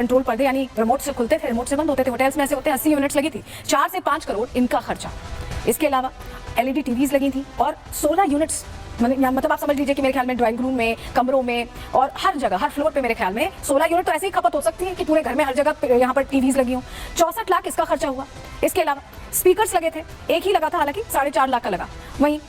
Control पर्दे यानी remote से खुलते थे, रिमोट से बंद होते थे। होटल्स में ऐसे होते हैं 80 यूनिट्स लगी थी, 4 से 5 करोड़ इनका खर्चा। इसके अलावा एलईडी टीवीज लगी थी और 16 यूनिट्स, मतलब आप समझ लीजिए कि मेरे ख्याल में ड्राइंग रूम में, कमरों में और हर जगह, हर फ्लोर पे मेरे ख्याल में 16 यूनिट तो ऐसे ही खपत हो सकती है कि पूरे घर में हर जगह यहाँ पर टीवीज लगी हों। 64 लाख इसका खर्चा हुआ। इसके अलावा स्पीकर्स लगे थे, एक ही लगा था हालांकि, 4.5 लाख का लगा। वहीं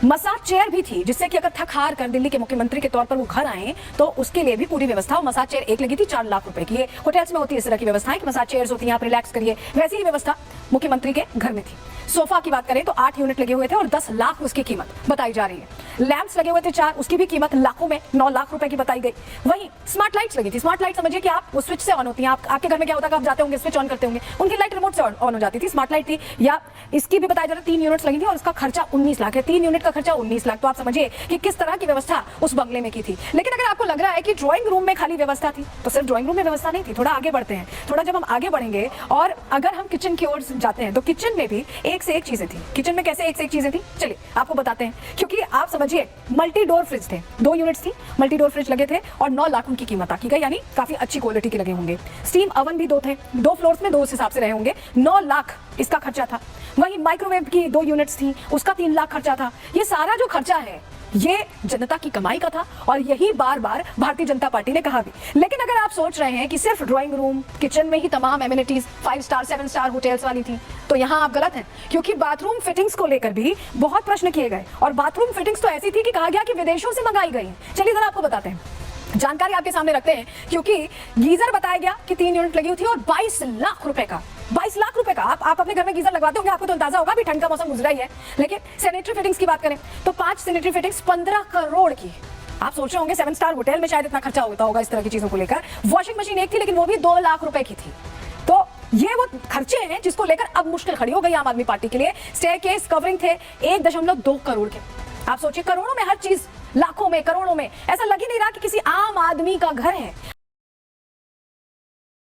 मसाज चेयर भी थी, जिससे कि अगर थक हार कर दिल्ली के मुख्यमंत्री के तौर पर वो घर आए तो उसके लिए भी पूरी व्यवस्था। मसाज चेयर एक लगी थी 4 लाख रुपए की। ये होटल्स में होती है इस तरह की व्यवस्थाएं कि मसाज चेयर्स होती हैं, आप रिलैक्स करिए, वैसी ही व्यवस्था मुख्यमंत्री के घर में थी। सोफा की बात करें तो 8 यूनिट लगे हुए थे और 10 लाख उसकी कीमत बताई जा रही है। लैंप्स लगे हुए थे 4, उसकी भी कीमत लाखों में, 9 लाख रुपए की बताई गई। वहीं स्मार्ट लाइट्स लगी थी। स्मार्ट लाइट समझिए कि आप वो स्विच से ऑन होती हैं। आपके घर में क्या होता है, आप जाते होंगे, स्विच ऑन करते होंगे, उनकी लाइट रिमोट से ऑन हो जाती थी। स्मार्ट लाइट थी, या इसकी भी बताया जा रहा है 3 यूनिट्स लगी थी और उसका खर्चा 19 लाख है। 3 यूनिट का खर्चा 19 लाख, तो आप समझिए कि किस तरह की व्यवस्था उस बंगले में की थी। लेकिन अगर आपको लग रहा है कि ड्राइंग रूम में खाली व्यवस्था थी, तो सिर्फ ड्राइंग रूम में व्यवस्था नहीं थी। थोड़ा आगे बढ़ते हैं। थोड़ा जब हम आगे बढ़ेंगे और अगर हम किचन की ओर जाते हैं तो किचन में भी एक से एक चीजें थी। किचन में कैसे एक से एक चीजें थी, चलिए आपको बताते हैं। क्योंकि आप समझिए मल्टी डोर फ्रिज थे, 2 यूनिट्स थी, मल्टी डोर फ्रिज लगे थे और 9 लाख उनकी कीमत आकी गई, यानी काफी अच्छी क्वालिटी के लगे होंगे। स्टीम ओवन भी 2 थे, 2 फ्लोर्स में 2 उस हिसाब से रहे होंगे, 9 लाख इसका खर्चा था। वहीं माइक्रोवेव की 2 यूनिट्स थी, उसका 3 लाख खर्चा था। ये सारा जो खर्चा है ये जनता की कमाई का था और यही बार बार भारतीय जनता पार्टी ने कहा भी। लेकिन अगर आप सोच रहे हैं कि सिर्फ ड्राइंग रूम, किचन में ही तमाम एमिनिटीज 5 स्टार 7 स्टार होटल्स वाली थी, तो यहाँ आप गलत हैं। क्योंकि बाथरूम फिटिंग्स को लेकर भी बहुत प्रश्न किए गए और बाथरूम फिटिंग्स तो ऐसी थी कि कहा गया कि विदेशों से मंगाई गई। चलिए जरा आपको बताते हैं, जानकारी आपके सामने रखते हैं। क्योंकि गीजर बताया गया कि 3 यूनिट लगी हुई थी और 22 लाख रुपए का, 22 लाख रुपए का। आप अपने घर में गीजर लगवाते होंगे, आपको तो अंदाजा होगा, भी ठंड का मौसम गुजरा ही है। लेकिन सैनिटरी फिटिंग्स की बात करें तो 5 सैनिटरी फिटिंग्स 15 करोड़ की। आप सोच रहे होंगे 7 स्टार होटल में शायद इतना खर्चा होता होगा इस तरह की चीजों को लेकर। वॉशिंग मशीन एक थी, लेकिन वो भी 2 लाख रुपए की थी। तो ये वो खर्चे हैं जिसको लेकर अब मुश्किल खड़ी हो गई आम आदमी पार्टी के लिए। स्टेयरकेस कवरिंग थे 1.2 करोड़ के। आप सोचिए, करोड़ों में हर चीज, लाखों में, करोड़ों में। ऐसा लग ही नहीं रहा कि किसी आम आदमी का घर है।